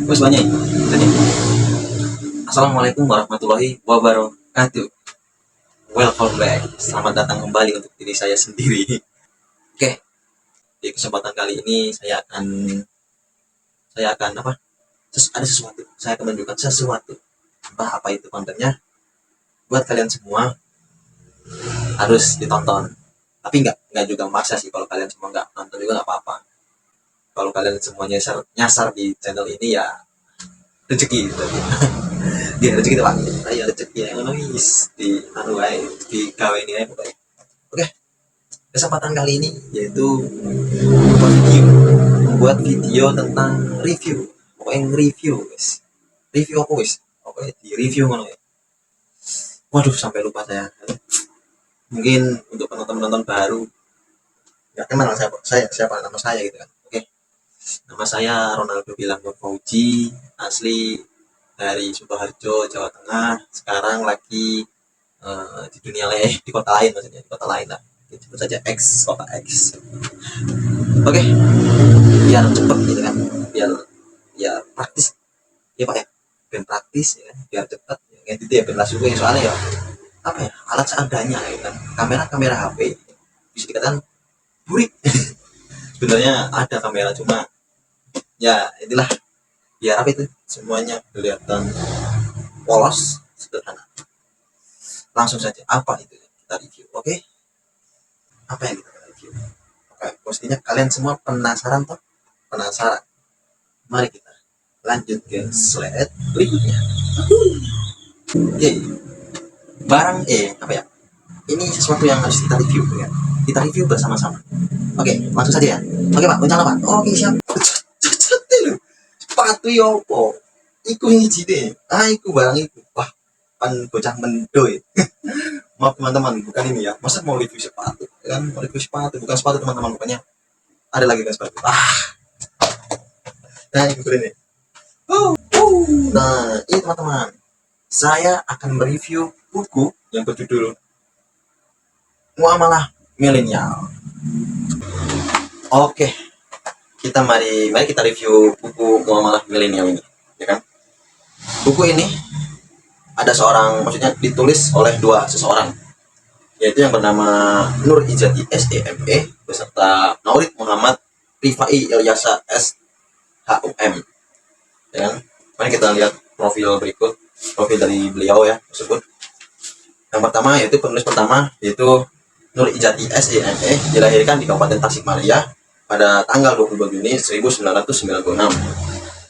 Wes banyak. Assalamualaikum warahmatullahi wabarakatuh. Welcome back. Selamat datang kembali untuk diri saya sendiri. Oke. Di kesempatan kali ini saya akan apa? Ada sesuatu. Saya akan menunjukkan sesuatu. Entah apa itu kontennya. Buat kalian semua harus ditonton. Tapi enggak juga memaksa sih. Kalau kalian semua enggak nonton juga enggak apa-apa. Kalau kalian semuanya nyasar di channel ini ya rezeki gitu. Dia rezeki itu Pak. Ayo rezeki yang nulis di di KW ini ya. Oke. Kesempatan kali ini yaitu membuat video tentang review. Pokoknya review guys. Review apa guys? Pokoknya di review mana ya. Waduh sampai lupa saya. Mungkin untuk penonton-penonton baru nggak kenal siapa nama saya gitu kan. Oke. Nama saya Ronaldo Bilang Fauji, asli dari Sukoharjo, Jawa Tengah. Sekarang lagi di dunia lain, di kota lain maksudnya, di kota lain lah. Sebut saja X, kota X. Oke, biar cepet gitu kan, biar ya praktis, ya Pak ya, biar praktis ya, biar cepet. Ya, gitu ya, biar juga soalnya ya apa ya, alat seadanya gitu kan. Kamera HP bisa dikatakan burik. Sebenarnya ada kamera cuma ya itulah biar apa itu semuanya kelihatan polos sederhana. Langsung saja apa itu kita review. Oke. Apa yang kita review? Oke, pastinya kalian semua penasaran toh? Penasaran. Mari kita lanjut ke slide berikutnya. Oke. Barang apa ya? Ini sesuatu yang harus kita review ya. Kita review bersama-sama. Oke, langsung saja ya. Oke Pak, rencana Pak. Oke, siap. Sepatu yopo iku hiji deh, iku barang itu wah pan bocah mendoy. Maaf teman-teman, bukan ini ya, masa mau review sepatu kan, mau review sepatu bukan sepatu teman-teman, bukannya ada lagi kan sepatu. Nah ini keren nih. Nah ini teman-teman, saya akan mereview buku yang berjudul Muamalah Milenial. Oke, kita mari kita review buku Muamalah Milenial ini, ya kan? Buku ini ada maksudnya ditulis oleh seseorang, yaitu yang bernama Nur Ijati SEME beserta Naurid Muhammad Rifai Ilyasa SHUM, ya kan? Mari kita lihat profil dari beliau ya tersebut. Yang pertama yaitu penulis pertama yaitu Nur Ijati SEME, dilahirkan di Kabupaten Tasikmalaya pada tanggal 22 Juni 1996.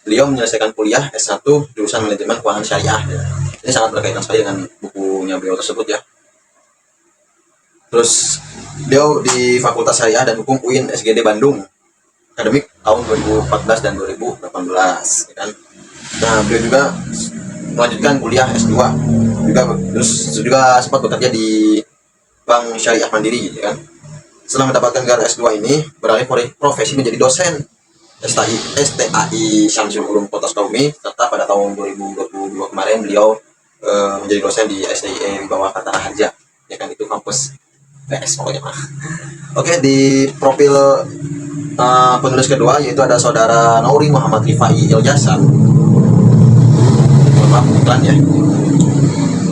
Beliau menyelesaikan kuliah S1 jurusan Manajemen Keuangan Syariah. Ini sangat berkaitan sekali dengan bukunya beliau tersebut ya. Terus beliau di Fakultas Syariah dan Hukum UIN SGD Bandung, akademik tahun 2014 dan 2018, ya kan. Nah, beliau juga melanjutkan kuliah S2 juga sempat bekerja di Bank Syariah Mandiri, ya kan. Setelah mendapatkan gelar S2 ini, beralih profesi menjadi dosen STAI Syamsul Ulum Kota Sukabumi, serta pada tahun 2022 kemarin beliau menjadi dosen di STIE di bawah Katara Harja, ya kan, itu kampus PS pokoknya mah. Oke, di profil penulis kedua yaitu ada saudara Nauri Muhammad Rifai Ilyasa. Maaf iklan ya.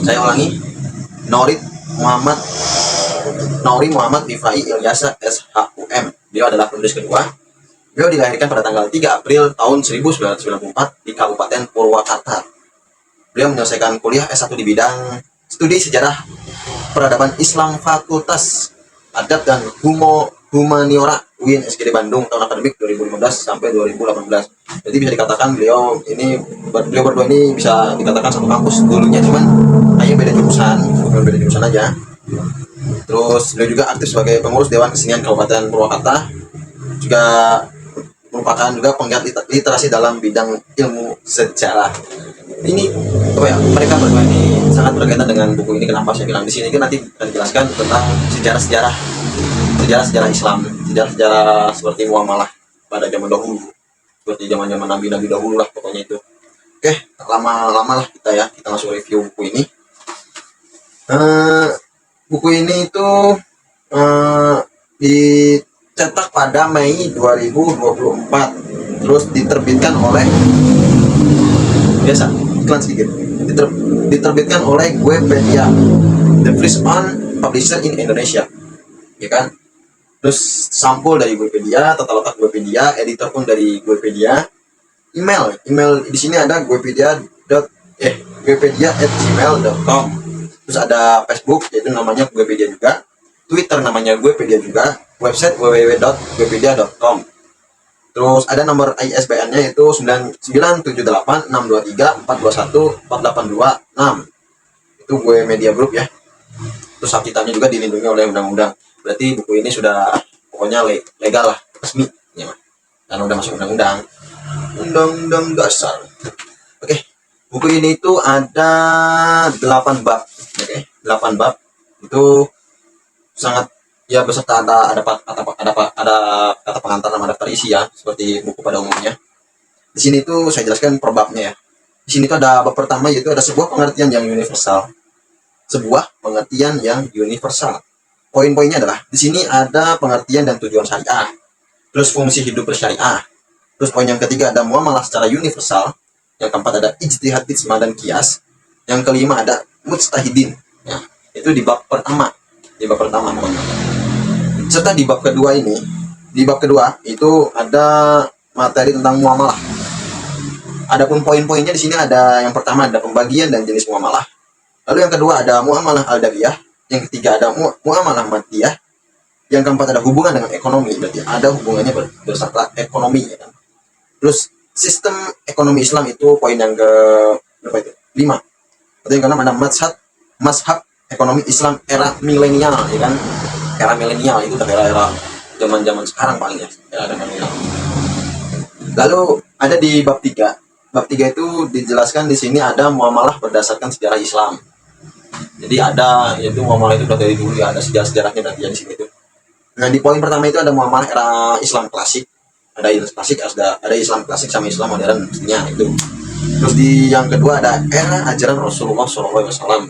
Saya ulangi, Nauri Muhammad Rifai Ilyasa SHUM. Beliau adalah penulis kedua. Beliau dilahirkan pada tanggal 3 April tahun 1994 di Kabupaten Purwakarta. Beliau menyelesaikan kuliah S1 di bidang studi sejarah peradaban Islam Fakultas Adab dan Humaniora UIN SGD Bandung tahun akademik 2015 sampai 2018. Jadi bisa dikatakan beliau berdua ini bisa dikatakan satu kampus dulunya, cuman hanya beda jurusan aja. Terus beliau juga aktif sebagai pengurus Dewan Kesenian Kabupaten Purwakarta, juga merupakan juga penggiat literasi dalam bidang ilmu sejarah. Ini apa ya, mereka berdua ini sangat berkaitan dengan buku ini. Kenapa saya bilang di sini kan nanti akan dijelaskan tentang sejarah Islam, sejarah seperti muamalah pada zaman dahulu, seperti zaman Nabi dahulu lah pokoknya itu. Oke, tak lama-lama lah kita langsung review buku ini. Buku ini itu dicetak pada Mei 2024, terus diterbitkan oleh Biasa, iklan sedikit. Diterbitkan oleh Guepedia, the first on publisher in Indonesia, ya kan. Terus sampul dari Guepedia, tata letak Guepedia, editor pun dari Guepedia. Email di sini ada guepedia@gmail.com. Terus ada Facebook, yaitu namanya Guepedia juga. Twitter namanya Guepedia juga. Website www.guepedia.com. Terus ada nomor ISBN-nya yaitu 9786234214826. Itu Gue Media Group ya. Terus hak ciptanya juga dilindungi oleh undang-undang. Berarti buku ini sudah pokoknya legal lah, resmi ya, karena udah masuk undang-undang dasar. Oke, buku ini itu ada 8 bab. Oke, 8 bab itu sangat ya, beserta ada kata pengantar sama daftar isi ya, seperti buku pada umumnya. Di sini tuh saya jelaskan per babnya ya. Di sini tuh ada bab pertama, yaitu ada sebuah pengertian yang universal. Poin-poinnya adalah di sini ada pengertian dan tujuan syariah, terus fungsi hidup bersyariah. Terus poin yang ketiga ada muamalah secara universal. Yang keempat ada ijtihad, ijma, dan qiyas. Yang kelima ada mujtahidin. Ya, itu di bab pertama. Pokoknya. Serta di bab kedua itu ada materi tentang muamalah. Adapun poin-poinnya di sini ada yang pertama ada pembagian dan jenis muamalah. Lalu yang kedua ada muamalah al-dariyah. Yang ketiga ada muamalah madiyah. Yang keempat ada hubungan dengan ekonomi, berarti ada hubungannya bersama ekonomi ya kan? Terus sistem ekonomi Islam itu poin yang ke berapa itu? 5. Atau yang keenam ada mazhab ekonomi Islam era milenial ya kan? Era milenial itu era zaman sekarang paling ya, era milenial. Lalu ada di bab 3. Bab 3 itu dijelaskan di sini ada muamalah berdasarkan sejarah Islam. Jadi ada, yaitu muamalah itu udah dari dulu ya, ada sejarah-sejarahnya nanti ya di sini tuh. Nah, di poin pertama itu ada muamalah era Islam klasik. Ada Islam klasik sama Islam modern mestinya itu. Terus di yang kedua ada era ajaran Rasulullah SAW.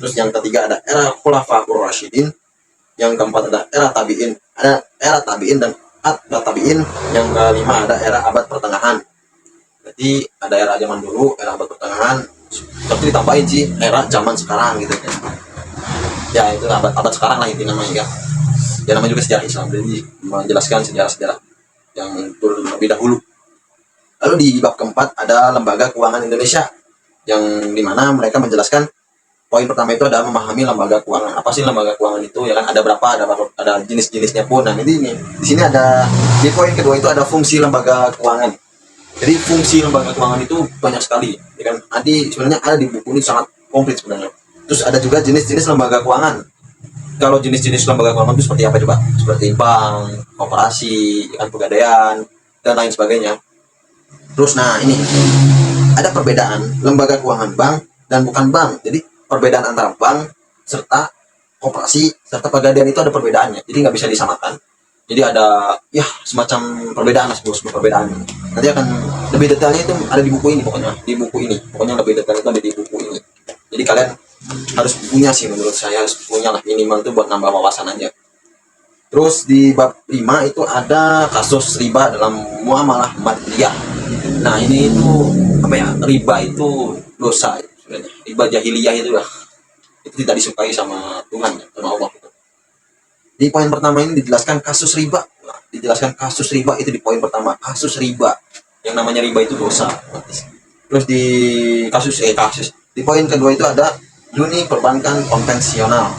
Terus yang ketiga ada era Khulafaur Rasyidin. Yang keempat ada era tabi'in. Ada era tabi'in dan atba tabi'in. Yang kelima ada era abad pertengahan. Berarti ada era zaman dulu, era abad pertengahan. Tapi ditambahin sih era zaman sekarang gitu kan. Ya itu abad sekarang lah itu namanya ya. Ya namanya juga sejarah Islam. Jadi menjelaskan sejarah-sejarah yang lebih dahulu. Lalu di bab keempat ada Lembaga Keuangan Indonesia, yang dimana mereka menjelaskan poin pertama itu ada memahami lembaga keuangan. Apa sih lembaga keuangan itu ya kan, ada berapa, ada jenis-jenisnya pun. Nah ini di sini ada di poin kedua itu ada fungsi lembaga keuangan. Jadi fungsi lembaga keuangan itu banyak sekali ya kan. Nanti sebenarnya ada di buku ini sangat komplit sebenarnya. Terus ada juga jenis-jenis lembaga keuangan. Kalau jenis-jenis lembaga keuangan itu seperti apa coba? Seperti bank, koperasi, ya kan, pegadaian, dan lain sebagainya. Terus nah ini ada perbedaan lembaga keuangan bank dan bukan bank. Jadi perbedaan antara bank serta koperasi serta pegadaian itu ada perbedaannya. Jadi nggak bisa disamakan. Jadi ada ya semacam perbedaan lah, sebuah perbedaan. Nanti akan lebih detailnya itu ada di buku ini pokoknya. Pokoknya lebih detail itu ada di buku ini. Jadi kalian harus punya sih, menurut saya harus punya lah, minimal itu buat nambah wawasan aja. Terus di bab 5 itu ada kasus riba dalam muamalah madiyah. Nah ini itu apa ya, riba itu dosa sebenarnya. Riba jahiliyah itu lah, itu tidak disukai sama Tuhan, sama Allah. Di poin pertama ini dijelaskan kasus riba. Nah, dijelaskan kasus riba itu di poin pertama, kasus riba. Yang namanya riba itu dosa. Terus di kasus di poin kedua itu ada unit perbankan konvensional,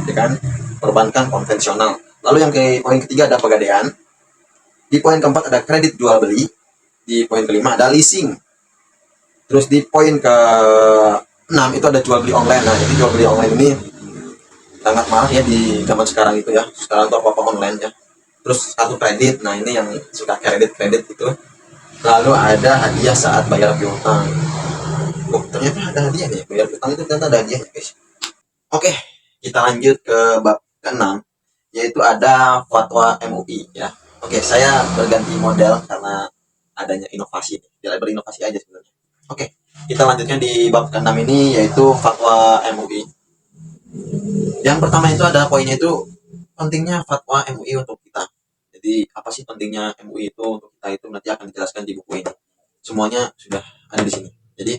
ya kan? Perbankan konvensional. Lalu yang ke poin ketiga ada pegadaian. Di poin keempat ada kredit jual beli. Di poin kelima ada leasing. Terus di poin ke 6 itu ada jual beli online. Nah, jadi jual beli online ini sangat mahal ya di zaman sekarang itu ya. Sekarang tuh apa-apa online ya. Terus satu kredit. Nah, ini yang suka kredit itu. Lalu ada hadiah saat bayar piutang. Oh, ternyata ada hadiah nih. Bayar piutang itu ternyata ada hadiahnya, guys. Oke, kita lanjut ke bab ke-6, yaitu ada fatwa MUI ya. Oke, saya berganti model karena adanya inovasi. Tidak berinovasi aja sebenarnya. Oke, kita lanjutkan di bab ke-6 ini, yaitu fatwa MUI. Yang pertama itu ada poinnya itu pentingnya fatwa MUI untuk kita. Jadi apa sih pentingnya MUI itu untuk kita, itu nanti akan dijelaskan di buku ini. Semuanya sudah ada di sini. Jadi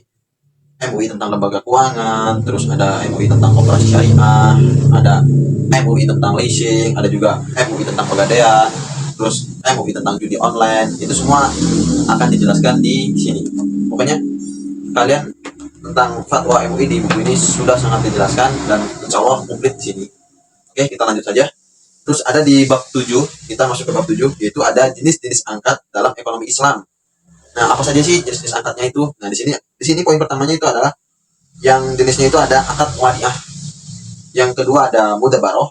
MUI tentang lembaga keuangan, terus ada MUI tentang operasi syariah, ada MUI tentang leasing, ada juga MUI tentang pegadaian, terus MUI tentang judi online. Itu semua akan dijelaskan di sini. Pokoknya kalian tentang fatwa MUI di buku ini sudah sangat dijelaskan dan insya Allah komplit di sini. Oke, kita lanjut saja. Terus ada di bab 7, kita masuk ke bab 7, yaitu ada jenis-jenis angkat dalam ekonomi Islam. Nah, apa saja sih jenis-jenis angkatnya itu? Nah, di sini poin pertamanya itu adalah yang jenisnya itu ada akad wadiah. Yang kedua ada mudabaroh.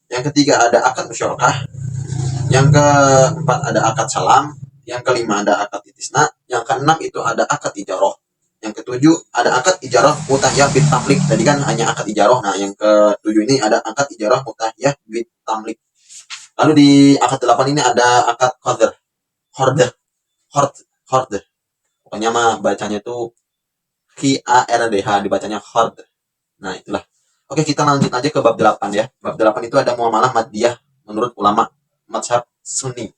Yang ketiga ada akad musyarakah. Yang keempat ada akad salam. Yang kelima ada akad istisna. Yang keenam itu ada akad ijaroh. Yang ketujuh ada akad ijarah mutahyah bit tamlik. Tadi kan hanya akad ijarah. Nah, yang ketujuh ini ada akad ijarah mutahyah bit tamlik. Lalu di akad 8 ini ada akad qadr. Khord. Pokoknya mah bacanya itu QARDH, dibacanya khord. Nah, itulah. Oke, kita lanjut aja ke bab 8 ya. Bab 8 itu ada muamalah madiyah menurut ulama mazhab Sunni.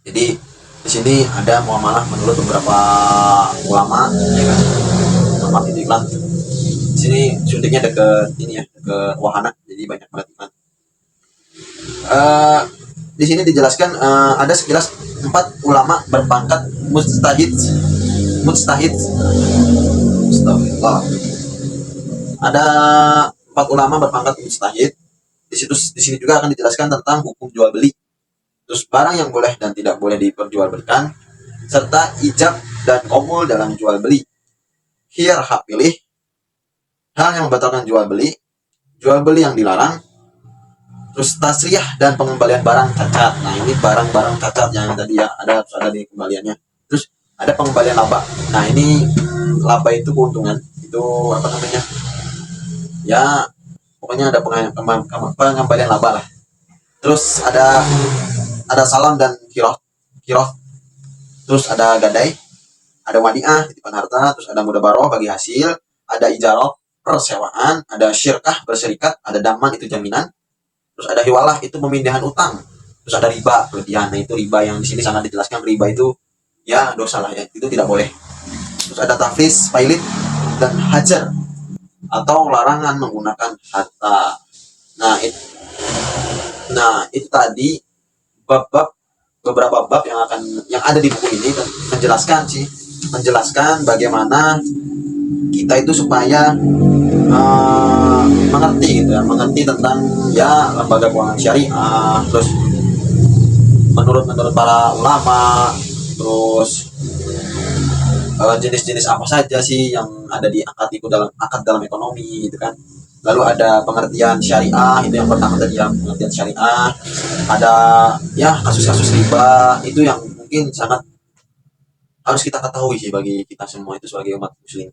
Jadi di sini ada muamalah menurut beberapa ulama, ya kan. Maaf itu iklan. Di sini syutingnya deket ini ya, deket wahana, jadi banyak banget iklan. Di sini dijelaskan ada sekilas 4 ulama berpangkat mujtahid. Ada 4 ulama berpangkat mujtahid. Di sini juga akan dijelaskan tentang hukum jual beli. Terus barang yang boleh dan tidak boleh diperjualbelikan, serta ijab dan qabul dalam jual beli. Khiyar hak pilih, hal yang membatalkan jual beli yang dilarang, terus tasriyah dan pengembalian barang cacat. Nah, ini barang-barang cacat yang tadi ya ada di kembaliannya. Terus ada pengembalian laba. Nah, ini laba itu keuntungan, itu apa namanya? Ya, pokoknya ada pengembalian laba lah. Terus ada salam dan kiroh. Terus ada gadai, ada wadiah titipan harta, terus ada mudabaroh bagi hasil, ada ijarah persewaan, ada syirkah berserikat, ada daman itu jaminan, terus ada hiwalah itu pemindahan utang, terus ada riba kelebihan. Nah, itu riba yang di sini sangat dijelaskan, riba itu ya dosa lah ya, itu tidak boleh. Terus ada taflis, pailit, dan hajar atau larangan menggunakan harta. Nah, itu tadi bab-bab, beberapa bab yang ada di buku ini menjelaskan bagaimana kita itu supaya mengerti tentang ya lembaga keuangan syariah, terus menurut para ulama, terus jenis-jenis apa saja sih yang ada di akad dalam ekonomi gitu kan. Lalu ada pengertian syariah, itu yang pertama tadi ya, pengertian syariah. Ada ya kasus-kasus riba, itu yang mungkin sangat harus kita ketahui sih bagi kita semua itu sebagai umat muslim.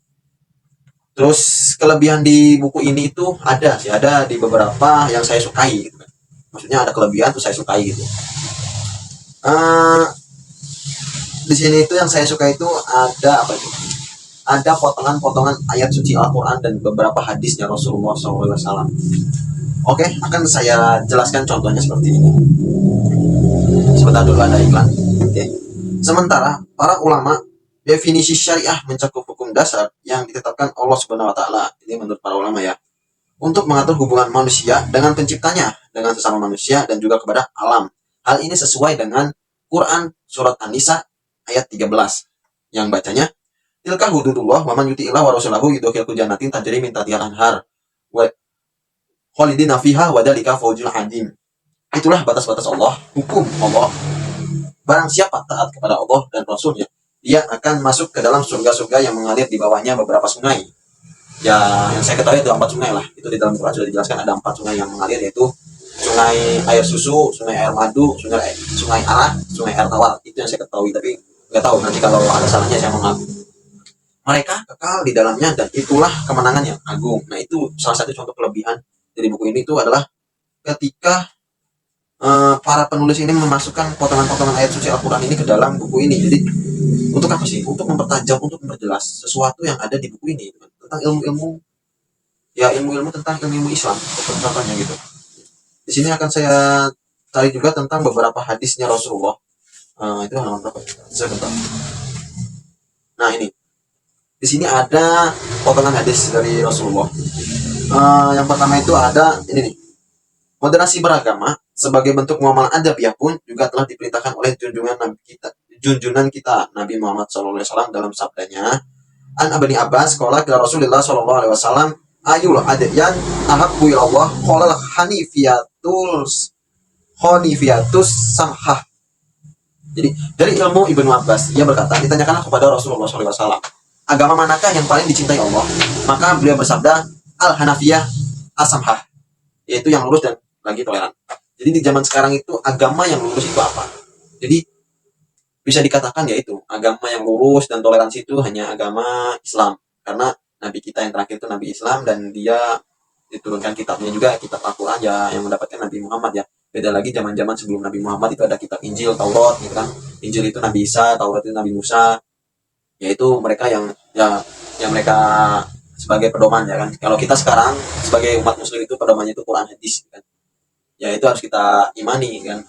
Terus kelebihan di buku ini itu ada di beberapa yang saya sukai gitu kan. Maksudnya ada kelebihan tuh saya sukai gitu. Di sini itu yang saya suka itu ada apa itu? Ada potongan-potongan ayat suci Al-Quran dan beberapa hadisnya Rasulullah SAW. Oke, akan saya jelaskan contohnya seperti ini. Sebentar dulu ada iklan. Oke. Sementara para ulama, definisi syariah mencakup hukum dasar yang ditetapkan Allah Subhanahu Wa Taala. Ini menurut para ulama ya, untuk mengatur hubungan manusia dengan penciptanya, dengan sesama manusia dan juga kepada alam. Hal ini sesuai dengan Quran surat An-Nisa ayat 13 yang bacanya, tilka hududullah wa man yuti'illah wa rasulahu yudkhilhu jannatin tajri min tahtihal anhar wa khalidina fiha wa dzalika fawzul azim. Itulah batas-batas Allah, hukum Allah. Barang siapa taat kepada Allah dan Rasulnya, dia akan masuk ke dalam surga-surga yang mengalir di bawahnya beberapa sungai. Ya, yang saya ketahui itu 4 sungai lah. Itu di dalam Quran sudah dijelaskan ada 4 sungai yang mengalir, yaitu sungai air susu, sungai air madu, sungai arak, sungai air tawar. Itu yang saya ketahui, tapi nggak tahu, nanti kalau ada salahnya saya mohon maaf. Mereka kekal di dalamnya dan itulah kemenangan yang agung. Nah, itu salah satu contoh kelebihan dari buku ini itu adalah ketika para penulis ini memasukkan potongan-potongan ayat suci Al-Quran ini ke dalam buku ini. Jadi untuk apa sih? Untuk mempertajam, untuk memperjelas sesuatu yang ada di buku ini tentang ilmu-ilmu tentang ilmu Islam, contohnya gitu. Di sini akan saya cari juga tentang beberapa hadisnya Rasulullah. Itu halaman berapa? Sebentar. Nah, ini Di sini ada potongan hadis dari Rasulullah. Yang pertama itu ada ini nih. Moderasi beragama sebagai bentuk muamalah adabiyah pun juga telah diperintahkan oleh junjunan kita Nabi Muhammad SAW dalam sabdanya, An Abni Abbas qala qala Rasulullah sallallahu alaihi wasallam ayul adyan ahabbu ilallah qala hanifiyatus samhah. Jadi dari ilmu Ibnu Abbas ia berkata, ditanyakanlah kepada Rasulullah SAW, agama manakah yang paling dicintai Allah? Maka beliau bersabda, al-hanafiyah as-samhah, yaitu yang lurus dan lagi toleran. Jadi di zaman sekarang itu agama yang lurus itu apa? Jadi bisa dikatakan yaitu agama yang lurus dan toleransi itu hanya agama Islam, karena Nabi kita yang terakhir itu Nabi Islam, dan dia diturunkan kitabnya juga kitab Al-Quran ya, yang mendapatkan Nabi Muhammad ya. Beda lagi zaman-zaman sebelum Nabi Muhammad itu ada kitab Injil, Taurat gitu kan. Injil itu Nabi Isa, Taurat itu Nabi Musa. Yaitu mereka yang mereka sebagai pedoman ya kan. Kalau kita sekarang sebagai umat muslim itu pedomannya itu Quran hadis kan. Ya itu harus kita imani kan.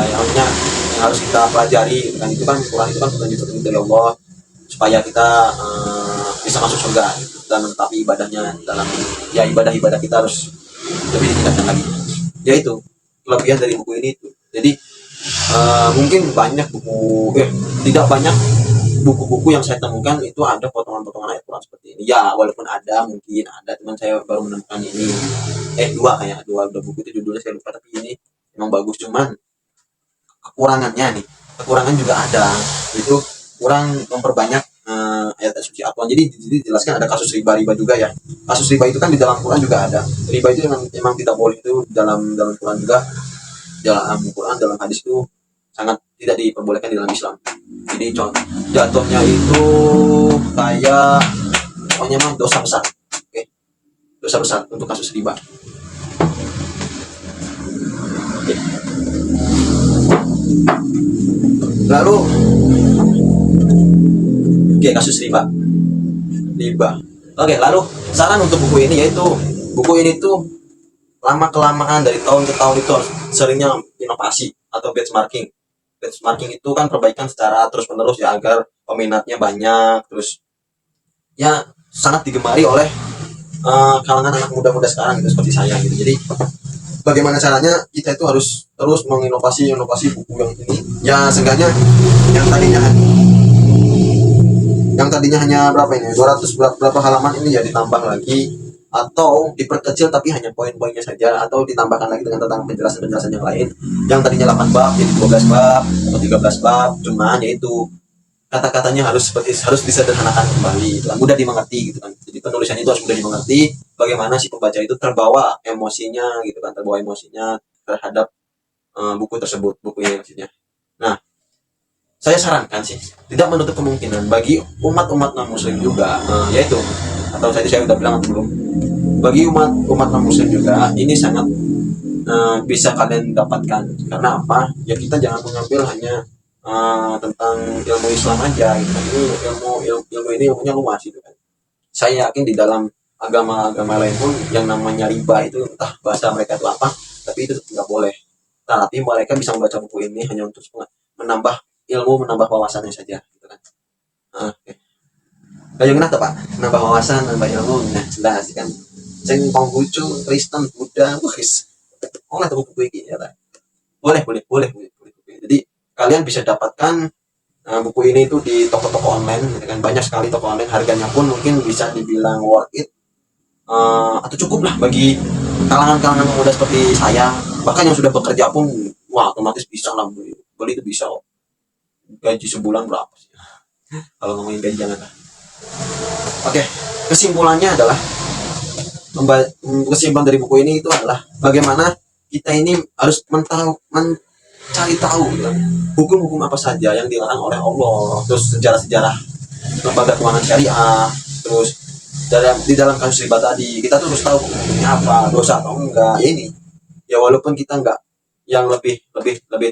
Yang harus kita pelajari kan, itu kan Quran itu kan petunjuk dari Allah supaya kita bisa masuk surga gitu, dan menetapi ibadahnya dalam ya ibadah kita harus lebih ditingkatkan lagi. Yaitu kelebihan dari buku ini itu. Jadi mungkin banyak tidak banyak buku-buku yang saya temukan itu ada potongan-potongan ayat Quran seperti ini. Ya walaupun mungkin ada, teman saya baru menemukan ini. Dua buku itu judulnya saya lupa, tapi ini memang bagus, cuman kekurangan juga ada, itu kurang memperbanyak ayat suci Al-Quran. Jadi dijelaskan ada kasus riba juga ya. Kasus riba itu kan di dalam Quran juga ada. Riba itu memang tidak boleh, itu dalam Quran juga, dalam Quran, dalam hadis itu sangat tidak diperbolehkan di dalam Islam. Jadi jatuhnya itu kayak pokoknya memang dosa besar. Oke. Dosa besar untuk kasus riba. Oke. Lalu kasus riba. Oke, lalu saran untuk buku ini yaitu buku ini tuh lama kelamaan dari tahun ke tahun itu seringnya inovasi atau benchmarking. Benchmarking itu kan perbaikan secara terus menerus ya, agar peminatnya banyak, terus ya sangat digemari oleh kalangan anak muda sekarang gitu, seperti saya gitu. Jadi bagaimana caranya kita itu harus terus menginovasi buku yang ini ya, seenggaknya yang tadinya hanya berapa ini 200 berapa halaman ini ya ditambah lagi atau diperkecil tapi hanya poin-poinnya saja, atau ditambahkan lagi dengan tentang penjelasan yang lain. Yang tadinya 8 bab jadi 12 bab atau 13 bab, cuman yaitu kata-katanya harus disederhanakan kembali, mudah dimengerti gitu kan. Jadi penulisannya itu harus mudah dimengerti, bagaimana si pembaca itu terbawa emosinya gitu kan, terhadap buku tersebut, buku ini maksudnya. Nah, saya sarankan sih tidak menutup kemungkinan bagi umat non muslim juga, yaitu atau saya udah bilang belum, bagi umat non muslim juga ini sangat bisa kalian dapatkan. Karena apa ya, kita jangan mengambil hanya tentang ilmu Islam aja gitu. Ilmu ini ilmunya luas gitu kan. Saya yakin di dalam agama lain pun yang namanya riba itu entah bahasa mereka itu apa, tapi itu nggak boleh. Tapi mereka bisa membaca buku ini hanya untuk menambah ilmu, menambah wawasannya saja gitu kan. Oke. Kayak gimana Pak? Menambah wawasan, menambah ilmu, nah jelas kan. Sing Konghucu, Kristen, Buddha, oleh buku ini ya. Boleh. Jadi kalian bisa dapatkan buku ini itu di toko-toko online gitu kan. Banyak sekali toko online, harganya pun mungkin bisa dibilang worth it, atau cukup lah bagi kalangan muda seperti saya. Bahkan yang sudah bekerja pun otomatis bisa lah beli itu bisa. Gaji sebulan berapa sih? Kalau ngomongin gaji jangan lah. Oke, kesimpulannya adalah kesimpulan dari buku ini itu adalah bagaimana kita ini harus mencari tahu gitu, hukum-hukum apa saja yang dilarang oleh Allah, terus sejarah-sejarah lembaga keuangan syariah, terus di dalam kasus riba tadi kita tuh harus tahu hukumnya apa, dosa atau enggak. Ya ini ya, walaupun kita enggak, yang lebih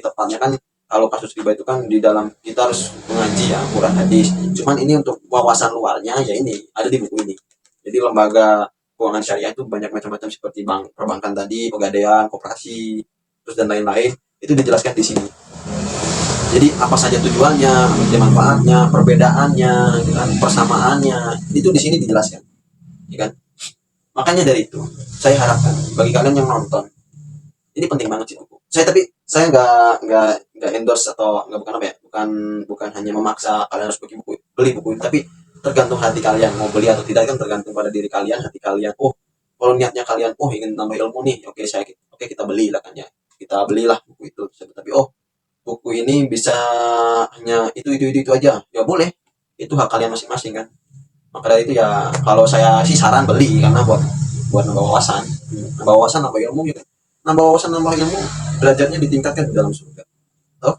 tepatnya kan kalau kasus riba itu kan di dalam kita harus mengaji ya Quran hadis, cuman ini untuk wawasan luarnya ya ini ada di buku ini. Jadi lembaga keuangan syariah itu banyak macam-macam, seperti perbankan tadi, pegadaian, koperasi, terus dan lain-lain, itu dijelaskan di sini. Jadi apa saja tujuannya, apa manfaatnya, perbedaannya, gitu kan, persamaannya, itu di sini dijelaskan, ya kan? Makanya dari itu, saya harapkan bagi kalian yang nonton, ini penting banget sih buku. Saya nggak endorse atau nggak, bukan apa ya, bukan bukan hanya memaksa kalian harus beli buku ini, tapi tergantung hati kalian mau beli atau tidak, kan tergantung pada diri kalian, hati kalian. Oh, kalau niatnya kalian, oh ingin nambah ilmu nih, oke kita belilah kan ya, kita belilah buku itu. Tapi oh, buku ini bisa hanya itu aja, ya boleh, itu hak kalian masing-masing kan. Maka dari itu ya, kalau saya sih saran beli, karena buat nambah wawasan, nambah ilmu gitu, nambah wawasan, nambah ilmu, belajarnya ditingkatkan di dalam surga. Toh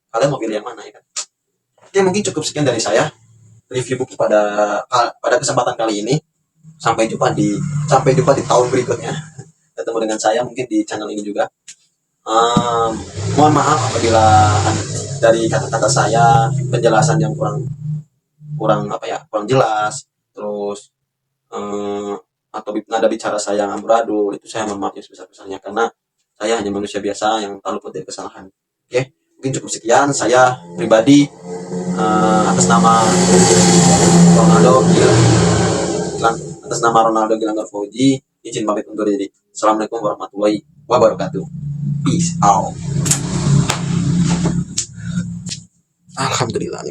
kalian mau pilih yang mana, ya kan? Oke, mungkin cukup sekian dari saya review buku pada kesempatan kali ini. Sampai jumpa di tahun berikutnya, ketemu dengan saya mungkin di channel ini juga. Mohon maaf apabila dari kata-kata saya penjelasan yang kurang kurang apa ya kurang jelas, terus atau nada bicara saya yang amburadul, itu saya mohon maaf yang sebesar-besarnya, karena saya hanya manusia biasa yang tak luput dari kesalahan. Oke, mungkin cukup sekian. Saya pribadi, atas nama Ronaldo Gilang atas nama Ronaldo Gilang Fauji, izin pamit undur diri. Assalamualaikum warahmatullahi wabarakatuh. Peace out. Alhamdulillah.